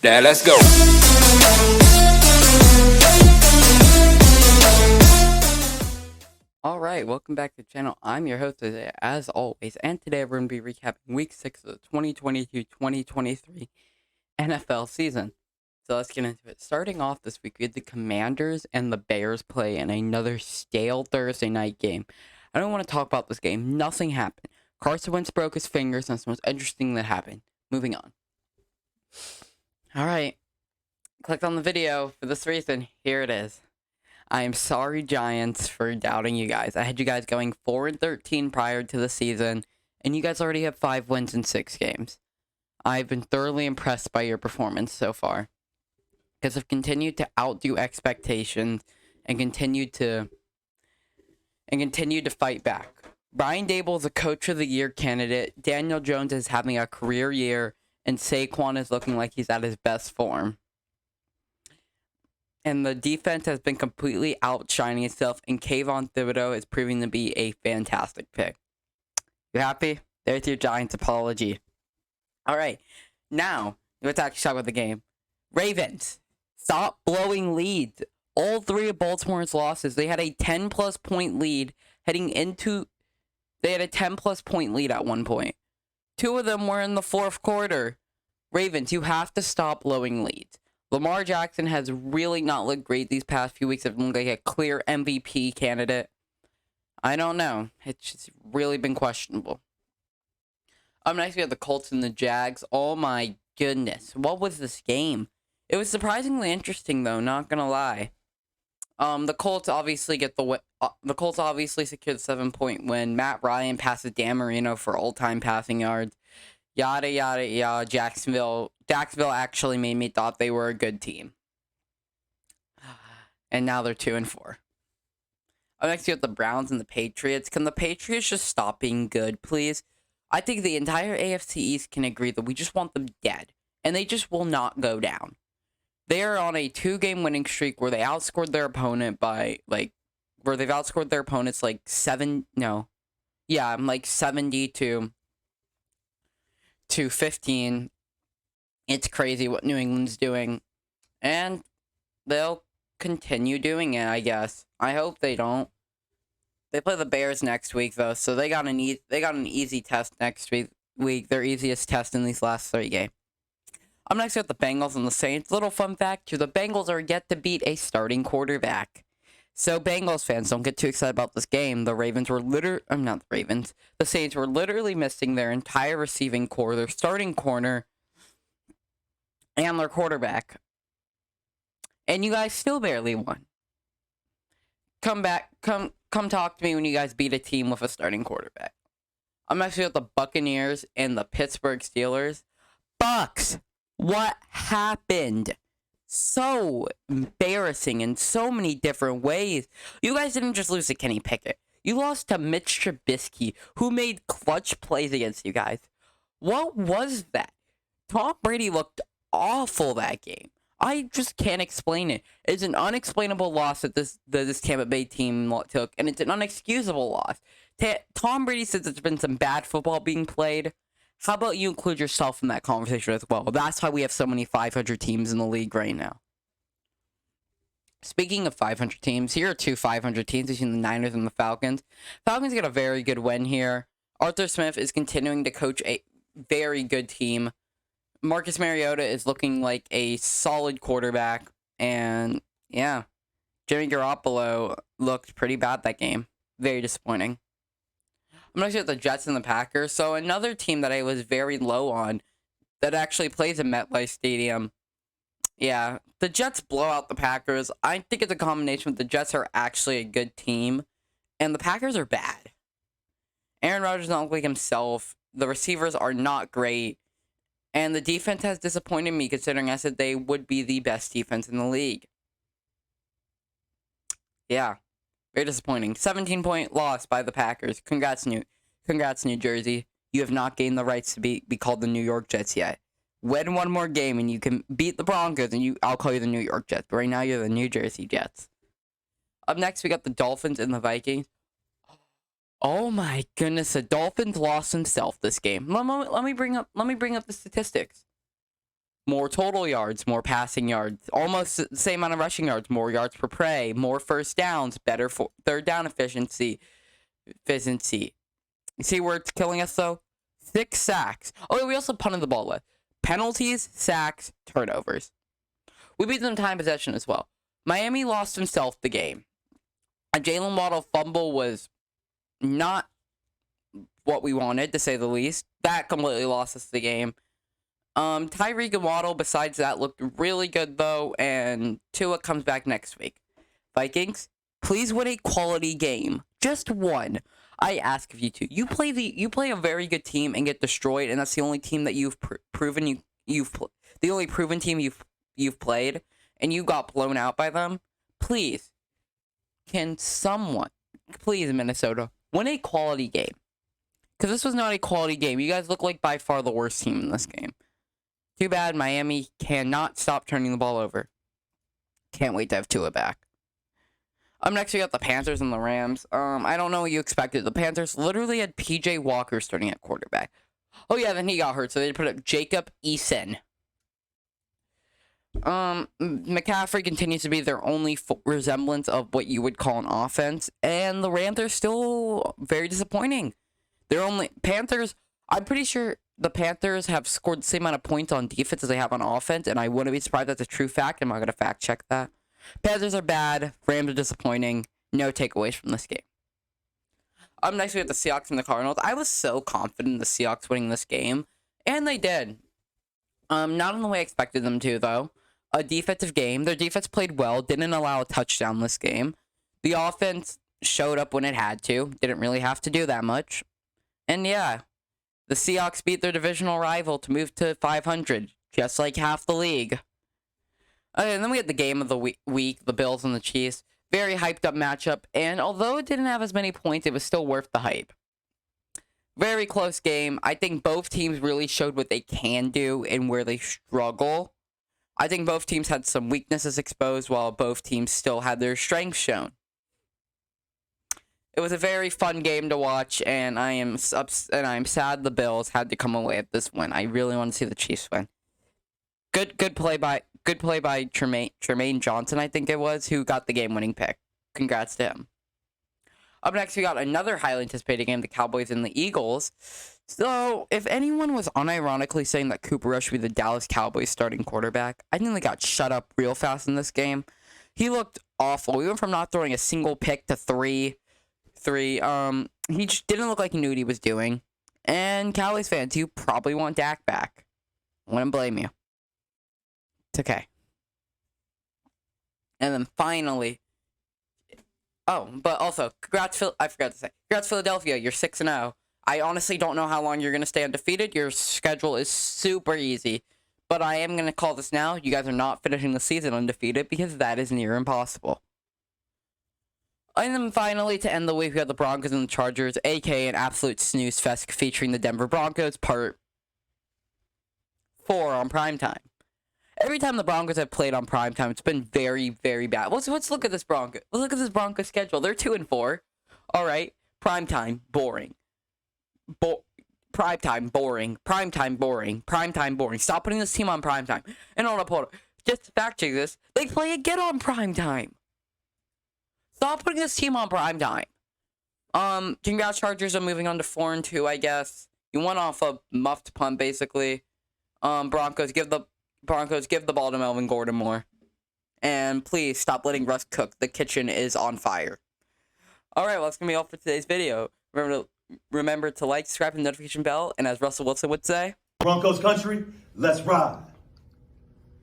Now let's go. Alright, welcome back to the channel. I'm your host today, as always, and today we're going to be recapping Week 6 of the 2022-2023 NFL season. So let's get into it. Starting off this week, we had the Commanders and the Bears play in another stale Thursday night game. I don't want to talk about this game. Nothing happened. Carson Wentz broke his fingers, and that's the most interesting that happened. Moving on. Alright, clicked on the video for this reason. Here it is. I am sorry, Giants, for doubting you guys. I had you guys going 4-13 prior to the season, and you guys already have 5 wins in 6 games. I've been thoroughly impressed by your performance so far. Because I've continued to outdo expectations and continued to fight back. Brian Dable is a Coach of the Year candidate. Daniel Jones is having a career year, and Saquon is looking like he's at his best form. And the defense has been completely outshining itself, and Kayvon Thibodeau is proving to be a fantastic pick. You happy? There's your Giants apology. Alright, now, let's actually talk about the game. Ravens, stop blowing leads. All 3 of Baltimore's losses, they had a 10-plus point lead heading into... They had a 10-plus point lead at one point. 2 of them were in the 4th quarter. Ravens, you have to stop blowing leads. Lamar Jackson has really not looked great these past few weeks. Have looked like a clear MVP candidate. I don't know. It's just really been questionable. Next we have the Colts and the Jags. Oh my goodness. What was this game? It was surprisingly interesting though, not gonna lie. The Colts obviously get the Colts obviously secured the 7-point win. Matt Ryan passes Dan Marino for all-time passing yards. Yada, yada, yada. Jacksonville actually made me thought they were a good team. And now they're 2-4. Next, you have the Browns and the Patriots. Can the Patriots just stop being good, please? I think the entire AFC East can agree that we just want them dead. And they just will not go down. They are on a 2-game winning streak where they outscored their opponent by, where they've outscored their opponents, 70 to 15. It's crazy what New England's doing. And they'll continue doing it, I guess. I hope they don't. They play the Bears next week, though, so they got an easy test next week. Their easiest test in these last 3 games. I'm next with the Bengals and the Saints. Little fun fact here, the Bengals are yet to beat a starting quarterback. So Bengals fans, don't get too excited about this game. The Saints were literally missing their entire receiving core, their starting corner, and their quarterback. And you guys still barely won. Come talk to me when you guys beat a team with a starting quarterback. I'm actually with the Buccaneers and the Pittsburgh Steelers. Bucks! What happened? So embarrassing in so many different ways. You guys didn't just lose to Kenny Pickett. You lost to Mitch Trubisky, who made clutch plays against you guys. What was that? Tom Brady looked awful that game. I just can't explain it. It's an unexplainable loss that this Tampa Bay team took, and it's an unexcusable loss. Tom Brady says there's been some bad football being played. How about you include yourself in that conversation as well? That's why we have so many 500 teams in the league right now. Speaking of 500 teams, here are 2 500 teams between the Niners and the Falcons. Falcons get a very good win here. Arthur Smith is continuing to coach a very good team. Marcus Mariota is looking like a solid quarterback. And, yeah, Jimmy Garoppolo looked pretty bad that game. Very disappointing. I'm going to say the Jets and the Packers. So another team that I was very low on that actually plays in MetLife Stadium. Yeah, the Jets blow out the Packers. I think it's a combination. The Jets are actually a good team, and the Packers are bad. Aaron Rodgers doesn't look like himself. The receivers are not great. And the defense has disappointed me, considering I said they would be the best defense in the league. Yeah. Very disappointing. 17-point loss by the Packers. Congrats, New Jersey. You have not gained the rights to be called the New York Jets yet. Win one more game and you can beat the Broncos and I'll call you the New York Jets. But right now you're the New Jersey Jets. Up next we got the Dolphins and the Vikings. Oh my goodness, the Dolphins lost themselves this game. Let me bring up the statistics. more total yards, more passing yards, almost the same amount of rushing yards, more yards per play, more first downs, better third down efficiency. You see where it's killing us, though? 6 sacks. Oh, we also punted the ball with. Penalties, sacks, turnovers. We beat them time possession as well. Miami lost himself the game. A Jalen Waddle fumble was not what we wanted, to say the least. That completely lost us the game. Tyreek and Waddle, besides that, looked really good, though, and Tua comes back next week. Vikings, please win a quality game. Just one. I ask of you two. You play a very good team and get destroyed, and that's the only team that you've proven the only proven team you've played, and you got blown out by them. Please, can someone, please, Minnesota, win a quality game? Because this was not a quality game. You guys look like by far the worst team in this game. Too bad Miami cannot stop turning the ball over. Can't wait to have Tua back. Up next, we got the Panthers and the Rams. I don't know what you expected. The Panthers literally had P.J. Walker starting at quarterback. Oh, yeah, then he got hurt, so they put up Jacob Eason. McCaffrey continues to be their only resemblance of what you would call an offense, and the Rams are still very disappointing. Panthers, I'm pretty sure the Panthers have scored the same amount of points on defense as they have on offense, and I wouldn't be surprised if that's a true fact. I'm not going to fact check that. Panthers are bad. Rams are disappointing. No takeaways from this game. Up next, we have the Seahawks and the Cardinals. I was so confident in the Seahawks winning this game, and they did. Not in the way I expected them to, though. A defensive game. Their defense played well. Didn't allow a touchdown this game. The offense showed up when it had to. Didn't really have to do that much. And yeah, the Seahawks beat their divisional rival to move to 500, just like half the league. Okay, and then we had the game of the week, the Bills and the Chiefs. Very hyped up matchup, and although it didn't have as many points, it was still worth the hype. Very close game. I think both teams really showed what they can do and where they struggle. I think both teams had some weaknesses exposed while both teams still had their strengths shown. It was a very fun game to watch, and I'm sad the Bills had to come away with this win. I really want to see the Chiefs win. Good play by Tremaine Johnson, I think it was, who got the game-winning pick. Congrats to him. Up next, we got another highly anticipated game, the Cowboys and the Eagles. So, if anyone was unironically saying that Cooper Rush should be the Dallas Cowboys starting quarterback, I think they got shut up real fast in this game. He looked awful. We went from not throwing a single pick to three. He just didn't look like he knew what he was doing. And Cowboys fans, you probably want Dak back. I wouldn't blame you. It's okay. And then finally, but also, I forgot to say, congrats Philadelphia, you're 6-0. I honestly don't know how long you're going to stay undefeated. Your schedule is super easy. But I am going to call this now. You guys are not finishing the season undefeated because that is near impossible. And then finally, to end the week, we have the Broncos and the Chargers, aka an absolute snooze fest featuring the Denver Broncos, part 4 on primetime. Every time the Broncos have played on primetime, it's been very, very bad. Let's look at this Broncos. Let's look at this Broncos schedule. They're 2-4. All right. Primetime, boring. Primetime, boring. Primetime, boring. Primetime, boring. Stop putting this team on primetime. And hold up. Just to fact check this, they play again on primetime. Stop putting this team on primetime. Congrats Chargers are moving on to 4-2, I guess. You went off a muffed punt, basically. Broncos, give the ball to Melvin Gordon more. And please stop letting Russ cook. The kitchen is on fire. Alright, well, that's going to be all for today's video. Remember to like, subscribe, and the notification bell. And as Russell Wilson would say, Broncos country, let's ride.